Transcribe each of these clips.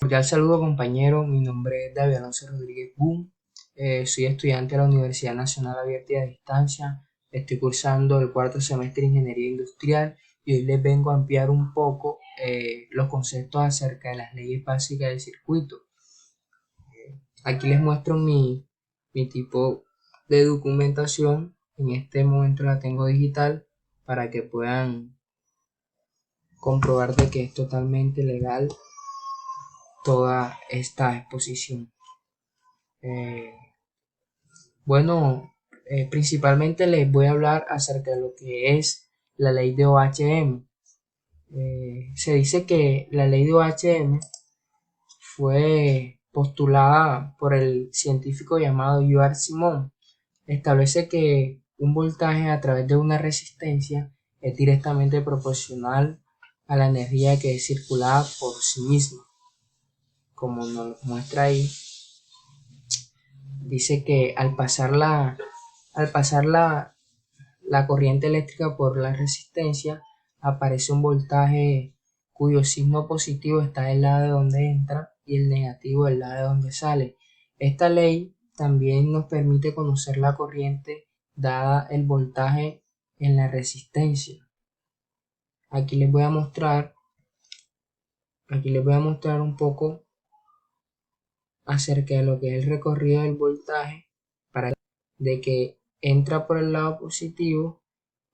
Cordial saludo compañero, mi nombre es David Alonso Rodríguez Boom, soy estudiante de la Universidad Nacional Abierta y a Distancia, estoy cursando el cuarto semestre de Ingeniería Industrial y hoy les vengo a ampliar un poco los conceptos acerca de las leyes básicas del circuito. Aquí les muestro mi tipo de documentación, en este momento la tengo digital para que puedan comprobar de que es totalmente legal toda esta exposición. Eh, Principalmente les voy a hablar acerca de lo que es la ley de OHM. Se dice que la ley de OHM fue postulada por el científico llamado Edward Simon. Establece que un voltaje a través de una resistencia es directamente proporcional a la energía que es circulada por sí misma. Como nos muestra ahí, dice que al pasar la corriente eléctrica por la resistencia aparece un voltaje cuyo signo positivo está del lado de donde entra y el negativo del lado de donde sale. Esta ley también nos permite conocer la corriente dada el voltaje en la resistencia. Aquí les voy a mostrar, un poco acerca de lo que es el recorrido del voltaje para de que entra por el lado positivo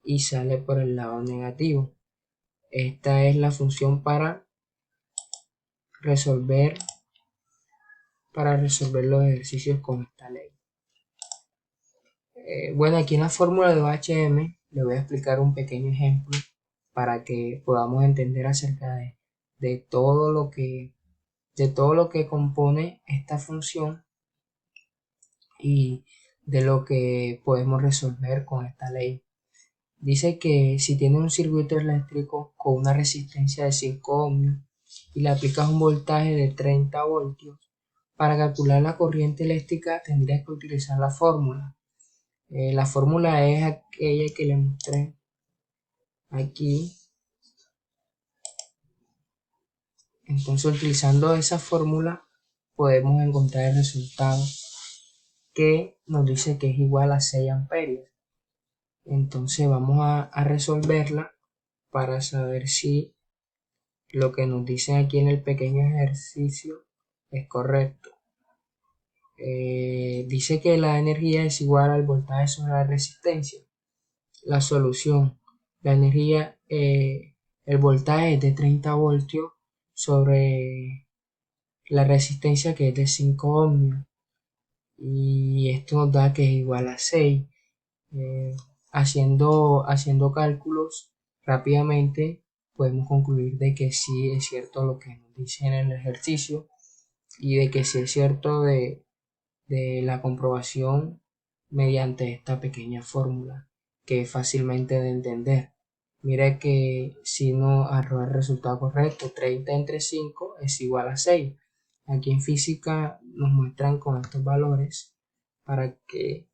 y sale por el lado negativo. Esta es la función resolver para resolver los ejercicios con esta ley. Aquí en la fórmula de OHM le voy a explicar un pequeño ejemplo para que podamos entender acerca de todo lo que compone esta función y de lo que podemos resolver con esta ley. Dice que si tienes un circuito eléctrico con una resistencia de 5 ohmios y le aplicas un voltaje de 30 voltios, para calcular la corriente eléctrica tendrías que utilizar la fórmula. La fórmula es aquella que le mostré aquí. Entonces, utilizando esa fórmula podemos encontrar el resultado que nos dice que es igual a 6 amperios. Entonces vamos a resolverla para saber si lo que nos dicen aquí en el pequeño ejercicio es correcto. Dice que la energía es igual al voltaje sobre la resistencia. La solución, la energía, el voltaje es de 30 voltios sobre la resistencia que es de 5 ohmios y esto nos da que es igual a 6. Haciendo cálculos rápidamente podemos concluir de que sí es cierto lo que nos dicen en el ejercicio y de que sí es cierto de la comprobación mediante esta pequeña fórmula que es fácilmente de entender. Mira que si nos arroja el resultado correcto, 30 entre 5 es igual a 6. Aquí en física nos muestran con estos valores para que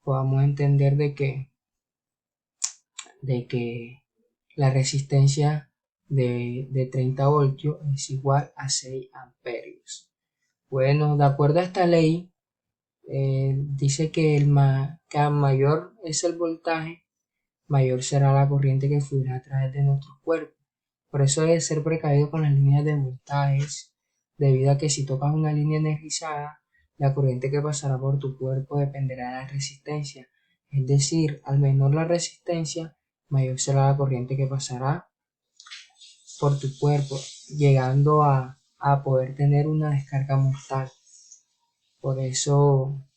podamos entender de que la resistencia de 30 voltios es igual a 6 amperios. Bueno, de acuerdo a esta ley, dice que a mayor es el voltaje, mayor será la corriente que fluirá a través de nuestro cuerpo. Por eso debe ser precavido con las líneas de voltajes, debido a que si tocas una línea energizada, la corriente que pasará por tu cuerpo dependerá de la resistencia. Es decir, al menor la resistencia, mayor será la corriente que pasará por tu cuerpo, llegando a poder tener una descarga mortal. Por eso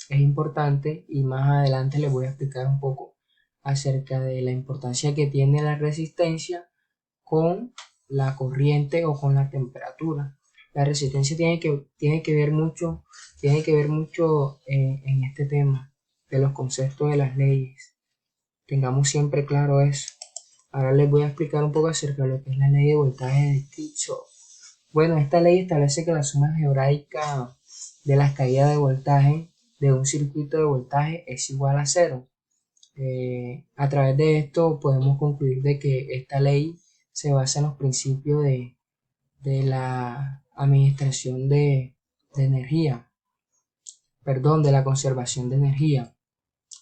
es importante y más adelante les voy a explicar un poco acerca de la importancia que tiene la resistencia con la corriente o con la temperatura. La resistencia tiene que ver mucho en este tema de los conceptos de las leyes. Tengamos siempre claro eso. Ahora les voy a explicar un poco acerca de lo que es la ley de voltaje de Kirchhoff. Bueno, esta ley establece que la suma algebraica de las caídas de voltaje de un circuito de voltaje es igual a 0. A través de esto podemos concluir de que esta ley se basa en los principios de la administración de energía, perdón, de la conservación de energía,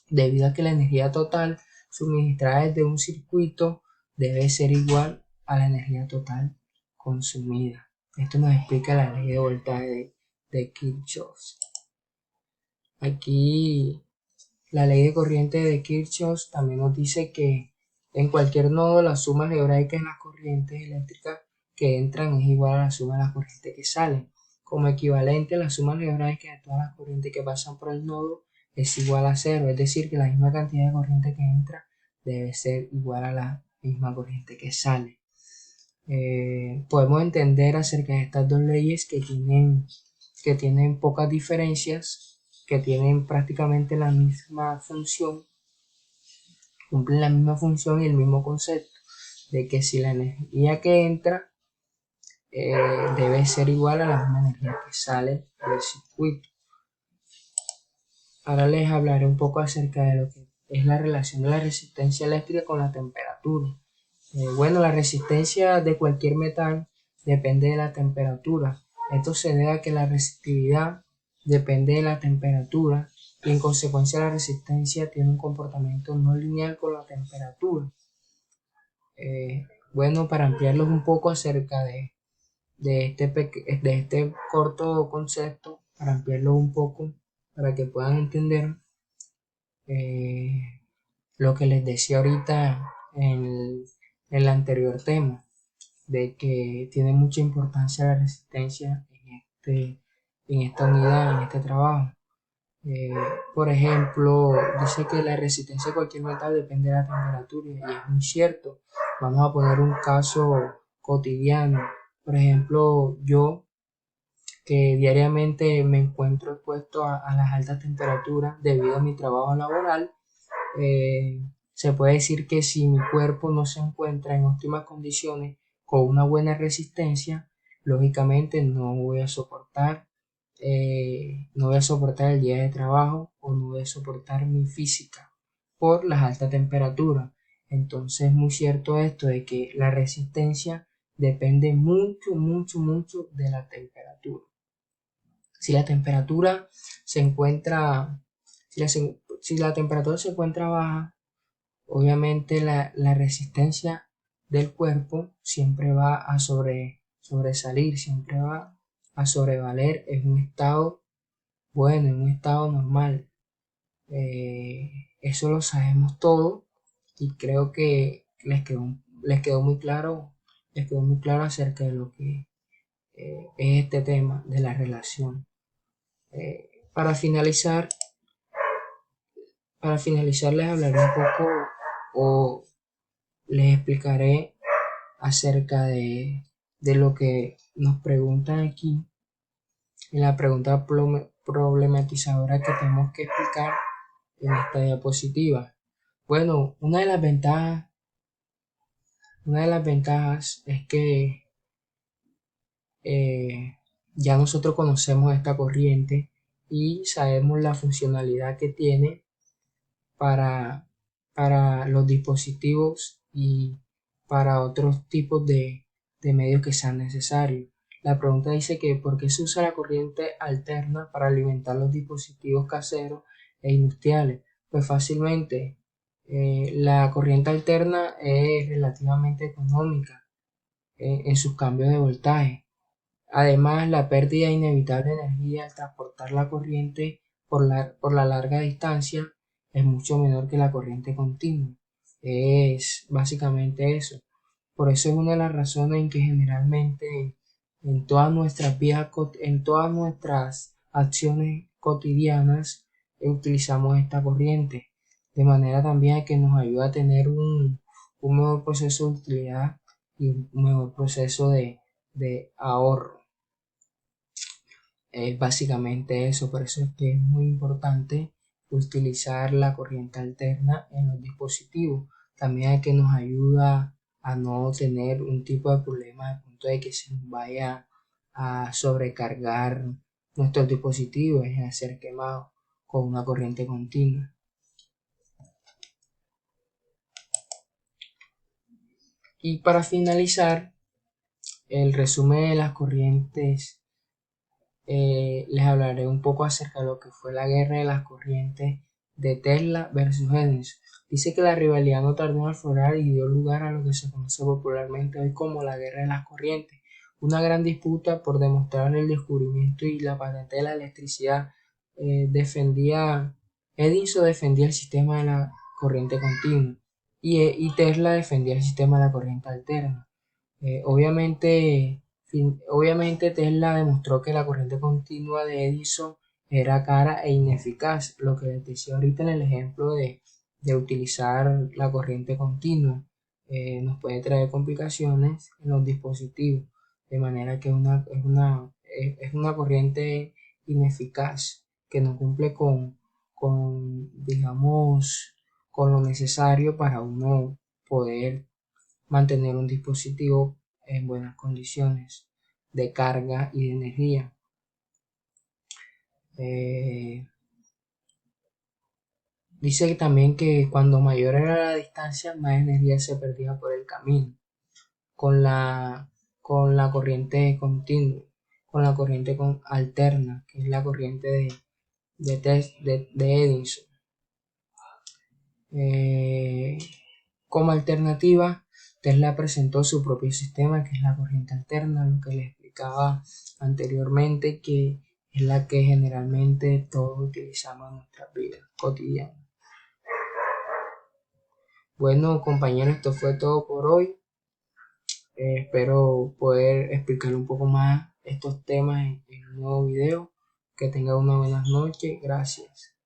debido a que la energía total suministrada desde un circuito debe ser igual a la energía total consumida. Esto nos explica la ley de voltaje de Kirchhoff. Aquí la ley de corriente de Kirchhoff también nos dice que en cualquier nodo la suma algebraica de las corrientes eléctricas que entran es igual a la suma de las corrientes que salen. Como equivalente, la suma algebraica de todas las corrientes que pasan por el nodo es igual a cero, es decir, que la misma cantidad de corriente que entra debe ser igual a la misma corriente que sale. Podemos entender acerca de estas dos leyes que tienen pocas diferencias, que tienen prácticamente la misma función, cumplen la misma función y el mismo concepto, de que si la energía que entra debe ser igual a la misma energía que sale del circuito. Ahora les hablaré un poco acerca de lo que es la relación de la resistencia eléctrica con la temperatura. Bueno, la resistencia de cualquier metal depende de la temperatura. Esto se debe a que la resistividad depende de la temperatura y en consecuencia la resistencia tiene un comportamiento no lineal con la temperatura. Bueno, para ampliarlos un poco acerca de este corto concepto, para ampliarlo un poco, para que puedan entender lo que les decía ahorita en el anterior tema, de que tiene mucha importancia la resistencia en esta unidad, en este trabajo. Por ejemplo, dice que la resistencia de cualquier metal depende de la temperatura y es muy cierto. Vamos a poner un caso cotidiano. Por ejemplo, yo que diariamente me encuentro expuesto a las altas temperaturas debido a mi trabajo laboral, se puede decir que si mi cuerpo no se encuentra en óptimas condiciones con una buena resistencia, lógicamente no voy a soportar el día de trabajo o no voy a soportar mi física por las altas temperaturas. Entonces es muy cierto esto de que la resistencia depende mucho, mucho, mucho de la temperatura. Si la temperatura se encuentra, si la temperatura se encuentra baja, obviamente la resistencia del cuerpo siempre va a sobresalir, siempre va a sobrevaler en un estado bueno, en un estado normal. Eso lo sabemos todo y creo que les quedó muy claro acerca de lo que es este tema de la relación. Para finalizar, les hablaré un poco o les explicaré acerca de lo que nos preguntan aquí en la pregunta problematizadora que tenemos que explicar en esta diapositiva. Bueno, una de las ventajas es que ya nosotros conocemos esta corriente y sabemos la funcionalidad que tiene para, para los dispositivos y para otros tipos de medios que sean necesarios. La pregunta dice que ¿por qué se usa la corriente alterna para alimentar los dispositivos caseros e industriales? Pues fácilmente, la corriente alterna es relativamente económica en sus cambios de voltaje. Además, la pérdida inevitable de energía al transportar la corriente por la larga distancia es mucho menor que la corriente continua. Es básicamente eso. Por eso es una de las razones en que generalmente en todas nuestras acciones cotidianas utilizamos esta corriente. De manera también que nos ayuda a tener un mejor proceso de utilidad y un mejor proceso de ahorro. Es básicamente eso, por eso es que es muy importante utilizar la corriente alterna en los dispositivos. También hay que nos ayuda a no tener un tipo de problema de punto de que se nos vaya a sobrecargar nuestros dispositivos y a ser quemados con una corriente continua. Y para finalizar, el resumen de las corrientes, les hablaré un poco acerca de lo que fue la guerra de las corrientes de Tesla versus Edison. Dice que la rivalidad no tardó en aflorar y dio lugar a lo que se conoce popularmente hoy como la guerra de las corrientes, una gran disputa por demostrar el descubrimiento y la patente de la electricidad. Edison defendía el sistema de la corriente continua y Tesla defendía el sistema de la corriente alterna. Obviamente Tesla demostró que la corriente continua de Edison era cara e ineficaz, lo que les decía ahorita en el ejemplo de utilizar la corriente continua. Nos puede traer complicaciones en los dispositivos, de manera que es una corriente ineficaz que no cumple digamos, con lo necesario para uno poder mantener un dispositivo en buenas condiciones de carga y de energía. Dice también que cuando mayor era la distancia, más energía se perdía por el camino. Con la, con la corriente continua, con la corriente alterna, que es la corriente de Edison. Como alternativa, Tesla presentó su propio sistema, que es la corriente alterna, lo que les explicaba anteriormente, que es la que generalmente todos utilizamos en nuestras vidas cotidianas. Bueno, compañeros, esto fue todo por hoy. Espero poder explicar un poco más estos temas en un nuevo video. Que tengan una buena noche. Gracias.